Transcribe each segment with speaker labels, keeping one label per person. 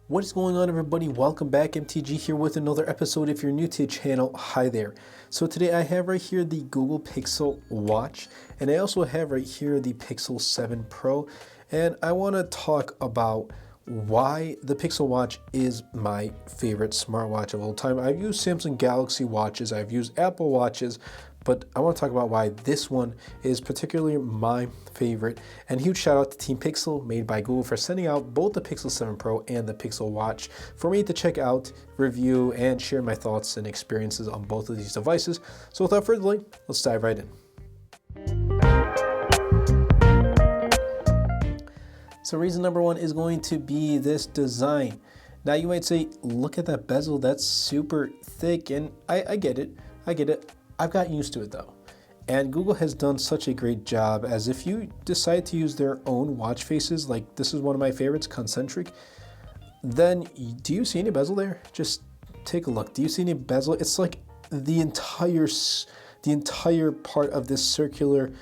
Speaker 1: What is going on, everybody? Welcome back. MTG here with another episode. If you're new to the channel, hi there. So today I have right here the Google Pixel Watch, and I also have right here the Pixel 7 Pro, and I want to talk about why the Pixel Watch is my favorite smartwatch of all time. I've used Samsung Galaxy watches, I've used Apple watches, but I want to talk about why this one is particularly my favorite. And huge shout out to Team Pixel, made by Google, for sending out both the Pixel 7 Pro and the Pixel Watch for me to check out, review, and share my thoughts and experiences on both of these devices. So without further delay, let's dive right in. So reason number one is going to be this design. Now you might say, look at that bezel, that's super thick, and I get it, I've gotten used to it though. And Google has done such a great job, as if you decide to use their own watch faces, like this is one of my favorites, concentric, then do you see any bezel there? Just take a look. Do you see any bezel? It's like the entire part of this circular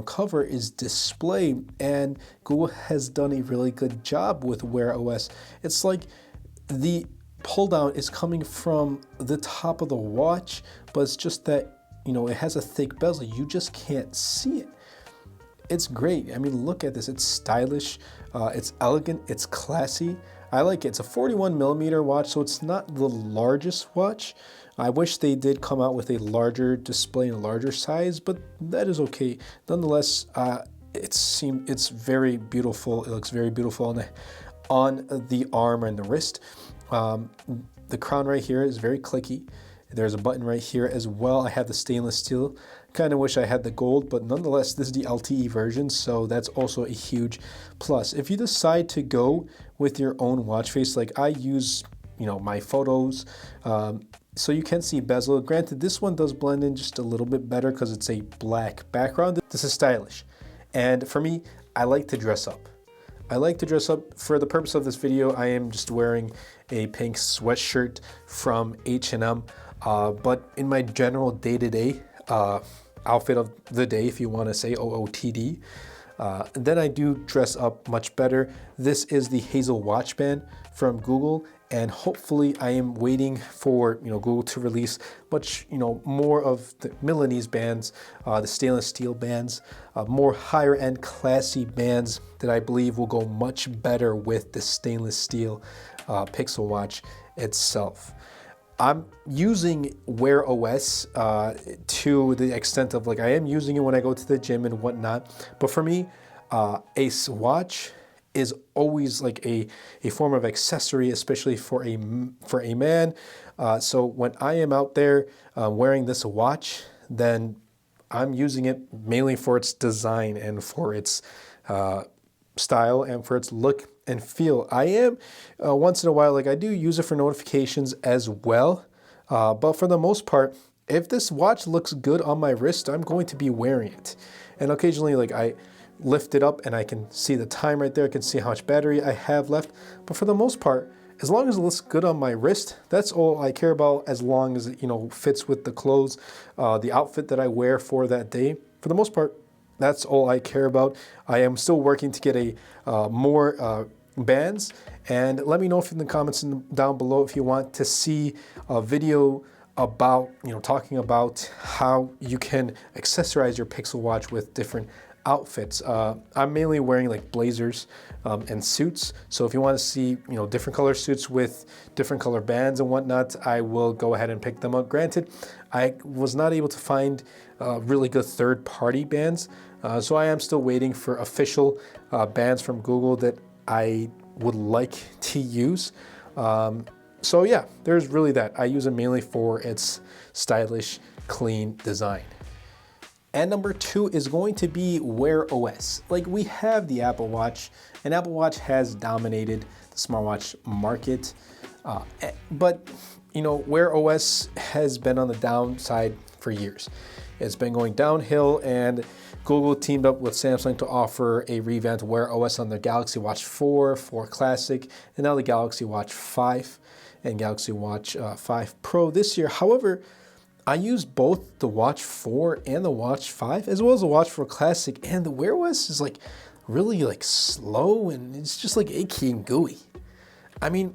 Speaker 1: cover is display, and Google has done a really good job with Wear OS. It's like the pull down is coming from the top of the watch, but it's just that, you know, it has a thick bezel. You just can't see it. It's great. I mean, look at this. It's stylish. It's elegant. It's classy. I like it. It's a 41 millimeter watch, so it's not the largest watch. I wish they did come out with a larger display and a larger size, but that is okay. Nonetheless, it's very beautiful. It looks very beautiful on the arm and the wrist. The crown right here is very clicky. There's a button right here as well. I have the stainless steel. Kind of wish I had the gold, but nonetheless, this is the LTE version, so that's also a huge plus. If you decide to go with your own watch face, like I use, you know, my photos, so you can see bezel. Granted, this one does blend in just a little bit better because it's a black background. This is stylish. And for me, I like to dress up. I like to dress up. For the purpose of this video, I am just wearing a pink sweatshirt from H&M. But in my general day-to-day outfit of the day, if you want to say OOTD, then I do dress up much better. This is the Hazel watch band from Google, and hopefully I am waiting for, you know, Google to release much, you know, more of the Milanese bands, the stainless steel bands, more higher end classy bands that I believe will go much better with the stainless steel Pixel Watch itself. I'm using Wear OS to the extent of, like, I am using it when I go to the gym and whatnot. But for me, a watch is always like a form of accessory, especially for a man. So when I am out there wearing this watch, then I'm using it mainly for its design and for its style and for its look and feel. I am once in a while, like, I do use it for notifications as well, but for the most part, if this watch looks good on my wrist, I'm going to be wearing it. And occasionally, like, I lift it up and I can see the time right there. I can see how much battery I have left, but for the most part, as long as it looks good on my wrist, that's all I care about. As long as it, you know, fits with the clothes, the outfit that I wear for that day, for the most part, that's all I care about. I am still working to get more bands, and let me know in the comments down below if you want to see a video about, you know, talking about how you can accessorize your Pixel Watch with different outfits. I'm mainly wearing like blazers and suits, so if you want to see, you know, different color suits with different color bands and whatnot, I will go ahead and pick them up. Granted, I was not able to find really good third-party bands, so I am still waiting for official bands from Google that I would like to use. So yeah, there's really that. I use it mainly for its stylish, clean design. And number two is going to be Wear OS. Like, we have the Apple Watch, and Apple Watch has dominated the smartwatch market. But, you know, Wear OS has been on the downside for years. It's been going downhill, and Google teamed up with Samsung to offer a revamped Wear OS on the Galaxy Watch 4, 4 Classic, and now the Galaxy Watch 5 and Galaxy Watch 5 Pro this year. However, I used both the Watch 4 and the Watch 5, as well as the Watch 4 Classic, and the Wear OS is like really like slow, and it's just like achy and gooey. I mean,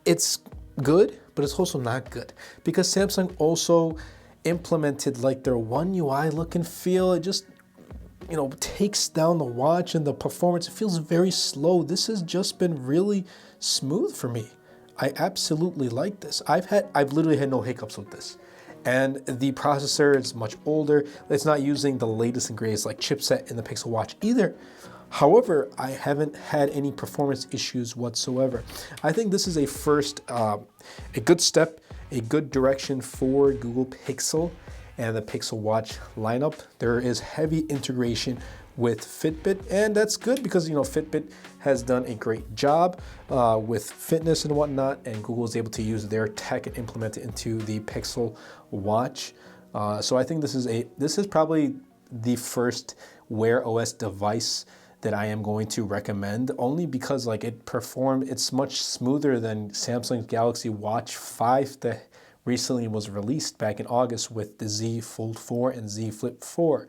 Speaker 1: it's good, but it's also not good because Samsung also implemented like their One UI look and feel. It just, you know, takes down the watch and the performance. It feels very slow. This has just been really smooth for me. I absolutely like this. I've literally had no hiccups with this. And the processor is much older. It's not using the latest and greatest like chipset in the Pixel Watch either. However, I haven't had any performance issues whatsoever. I think this is a good step, a good direction for Google Pixel and the Pixel Watch lineup. There is heavy integration with Fitbit, and that's good because, you know, Fitbit has done a great job with fitness and whatnot, and Google is able to use their tech and implement it into the Pixel Watch. So I think this is probably the first Wear OS device that I am going to recommend, only because like it's much smoother than Samsung's Galaxy Watch 5 that recently was released back in August with the Z Fold 4 and Z Flip 4.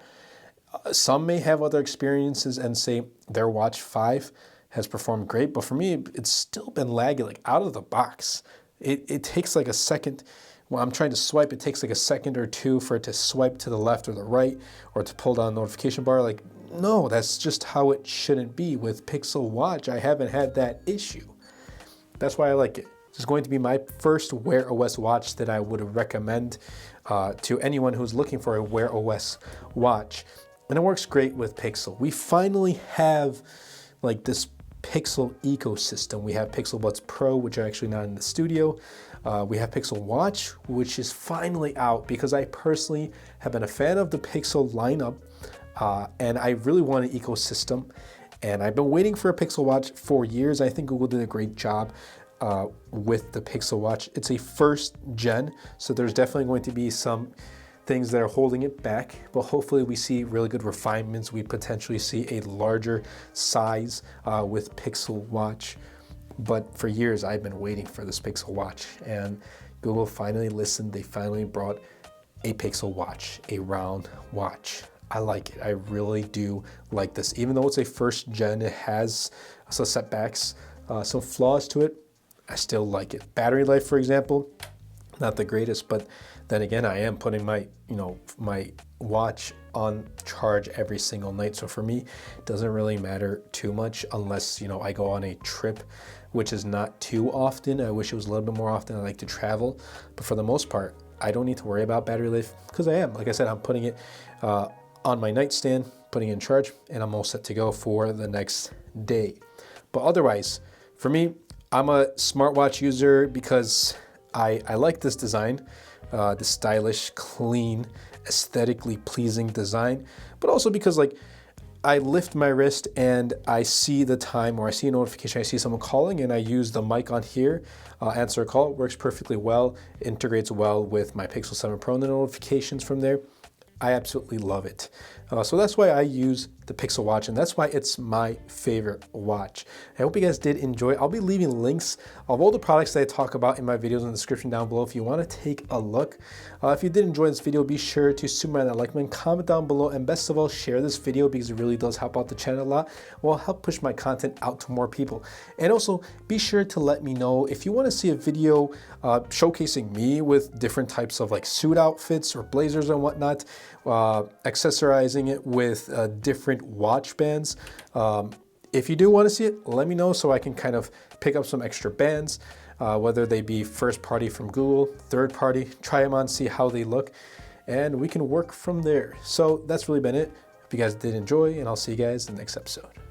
Speaker 1: Some may have other experiences and say their Watch 5 has performed great, but for me, it's still been laggy, like out of the box. It takes like a second. When I'm trying to swipe, it takes like a second or two for it to swipe to the left or the right, or to pull down the notification bar. Like, no, that's just how it shouldn't be. With Pixel Watch, I haven't had that issue. That's why I like it. This is going to be my first Wear OS watch that I would recommend to anyone who's looking for a Wear OS watch. And it works great with Pixel. We finally have like this Pixel ecosystem. We have Pixel Buds Pro, which are actually not in the studio. We have Pixel Watch, which is finally out because I personally have been a fan of the Pixel lineup, and I really want an ecosystem. And I've been waiting for a Pixel Watch for years. I think Google did a great job with the Pixel Watch. It's a first gen, so there's definitely going to be some things that are holding it back, but hopefully we see really good refinements. We potentially see a larger size with Pixel Watch. But for years, I've been waiting for this Pixel Watch, and Google finally listened. They finally brought a Pixel Watch, a round watch. I like it. I really do like this. Even though it's a first gen, it has some setbacks, some flaws to it. I still like it. Battery life, for example, not the greatest, but then again, I am putting my watch on charge every single night. So for me, it doesn't really matter too much unless, I go on a trip, which is not too often. I wish it was a little bit more often. I like to travel, but for the most part, I don't need to worry about battery life because I am. Like I said, I'm putting it on my nightstand, putting it in charge, and I'm all set to go for the next day. But otherwise, for me, I'm a smartwatch user because I like this design, the stylish, clean, aesthetically pleasing design, but also because I lift my wrist and I see the time, or I see a notification, I see someone calling, and I use the mic on here, answer a call. It works perfectly well, integrates well with my Pixel 7 Pro and the notifications from there. I absolutely love it. So that's why I use the Pixel Watch, and that's why it's my favorite watch. I hope you guys did enjoy. I'll be leaving links of all the products that I talk about in my videos in the description down below if you want to take a look. If you did enjoy this video, be sure to super that like button, comment down below, and best of all, share this video because it really does help out the channel a lot. It will help push my content out to more people. And also, be sure to let me know if you want to see a video showcasing me with different types of suit outfits or blazers and whatnot, accessorizing it with different watch bands. If you do want to see it, let me know so I can kind of pick up some extra bands, whether they be first party from Google, third party, try them on, see how they look, and we can work from there. So that's really been it. Hope you guys did enjoy, and I'll see you guys in the next episode.